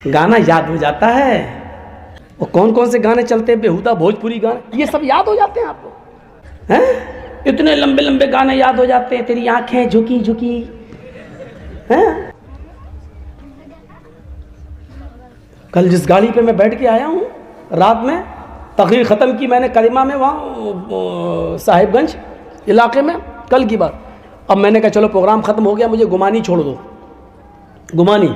गाना याद हो जाता है। और कौन कौन से गाने चलते हैं, बेहुदा भोजपुरी गाने, ये सब याद हो जाते हैं आपको हैं? इतने लंबे लंबे गाने याद हो जाते हैं, तेरी आंखें झुकी झुकी हैं। कल जिस गाड़ी पे मैं बैठ के आया हूँ रात में, तकरीर ख़त्म की मैंने करीमा में, वहाँ साहिबगंज इलाके में, कल की बात। अब मैंने कहा चलो प्रोग्राम ख़त्म हो गया, मुझे गुमानी छोड़ दो। गुमानी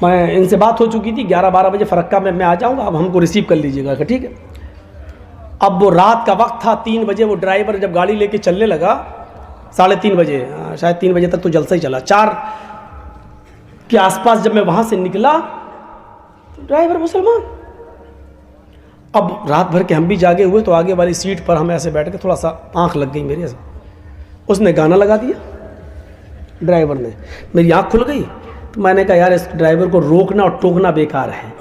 मैं इनसे बात हो चुकी थी, 11-12 बजे फ़रक्का में मैं आ जाऊँगा, अब हमको रिसीव कर लीजिएगा, ठीक है। अब वो रात का वक्त था, 3 बजे वो ड्राइवर जब गाड़ी लेके चलने लगा, 3:30 बजे, शायद 3 बजे तक तो जलसा ही चला, 4 के आसपास जब मैं वहाँ से निकला तो ड्राइवर मुसलमान। अब रात भर के हम भी जागे हुए, तो आगे वाली सीट पर हम ऐसे बैठ के, थोड़ा सा आँख लग गई मेरी ऐसे, उसने गाना लगा दिया ड्राइवर ने, मेरी आँख खुल गई। तो मैंने कहा यार इस ड्राइवर को रोकना और टोकना बेकार है,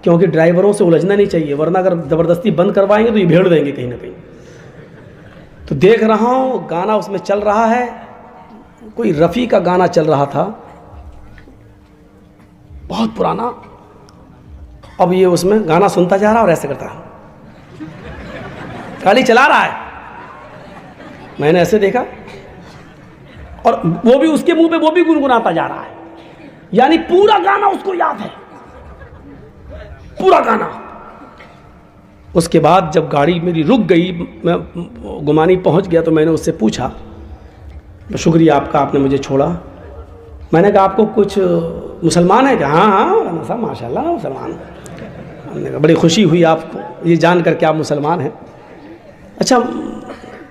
क्योंकि ड्राइवरों से उलझना नहीं चाहिए, वरना अगर ज़बरदस्ती बंद करवाएंगे तो ये भेड़ देंगे कहीं ना कहीं। तो देख रहा हूँ गाना उसमें चल रहा है, कोई रफ़ी का गाना चल रहा था, बहुत पुराना। अब ये उसमें गाना सुनता जा रहा और ऐसे करता, गाड़ी चला रहा है। मैंने ऐसे देखा, और वो भी उसके मुंह पे वो भी गुनगुनाता जा रहा है, यानी पूरा गाना उसको याद है, पूरा गाना। उसके बाद जब गाड़ी मेरी रुक गई, मैं गुमानी पहुंच गया, तो मैंने उससे पूछा, शुक्रिया आपका, आपने मुझे छोड़ा। मैंने कहा आपको कुछ मुसलमान है क्या? हाँ हाँ साहब माशाल्लाह मुसलमान। हमने कहा बड़ी खुशी हुई आपको ये जान कर के आप मुसलमान हैं। अच्छा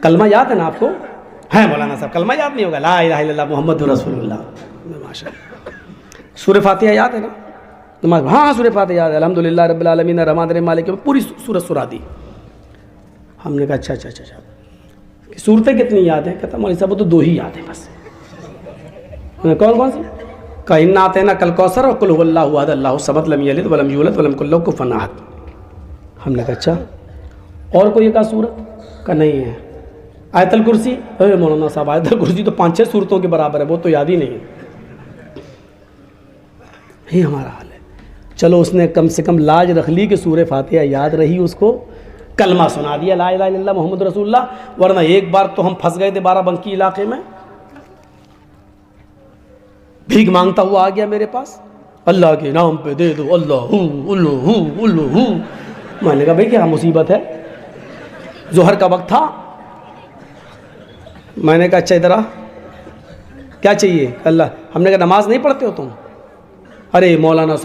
कलमा याद है ना आपको? है मौलाना साहब, कलमा याद नहीं होगा? ला इलाहा इल्लल्लाह मुहम्मदुर रसूलुल्लाह। माशाल्लाह। सूरह फातिहा याद है ना? नमाज, हाँ सूरह फातिहा याद है, अल्हम्दुलिल्लाह रब्बिल आलमीन अर्रहमानिर रहीम मालिक, पूरी सूरत सुना दी। हमने कहा अच्छा सूरतें कितनी याद है? कहता मौलवी साहब वो तो 2 ही याद है बस। कौन कौन सी? का इन्ना आतैना कल कौसर और कुल हुवल्लाहु अहद अल्लाहु समद लम यलिद वलम यूलद वलम यकुल लहू कुफुवन अहद। हमने कहा अच्छा और कोई एक सूरत? का नहीं है। आयतल कुर्सी? अरे मौलाना साहब आयतल कुर्सी तो 5-6 सूरतों के बराबर है, वो तो याद ही नहीं है। यही हमारा हाल है। चलो उसने कम से कम लाज रख ली कि सूरह फातिहा याद रही, उसको कलमा सुना दिया ला इलाहा इल्लल्लाह मुहम्मद रसूलुल्लाह, वरना एक बार तो हम फंस गए थे बाराबंकी इलाके में। भीख मांगता हुआ आ गया मेरे पास, अल्लाह के नाम पे दे दो, अल्लाहू उल्लू उल्लू। मैंने कहा भाई क्या मुसीबत है? जोहर का वक्त था। मैंने कहा अच्छा इधर आ, क्या चाहिए? अल्लाह। हमने कहा नमाज नहीं पढ़ते हो तुम? अरे मौलाना साहब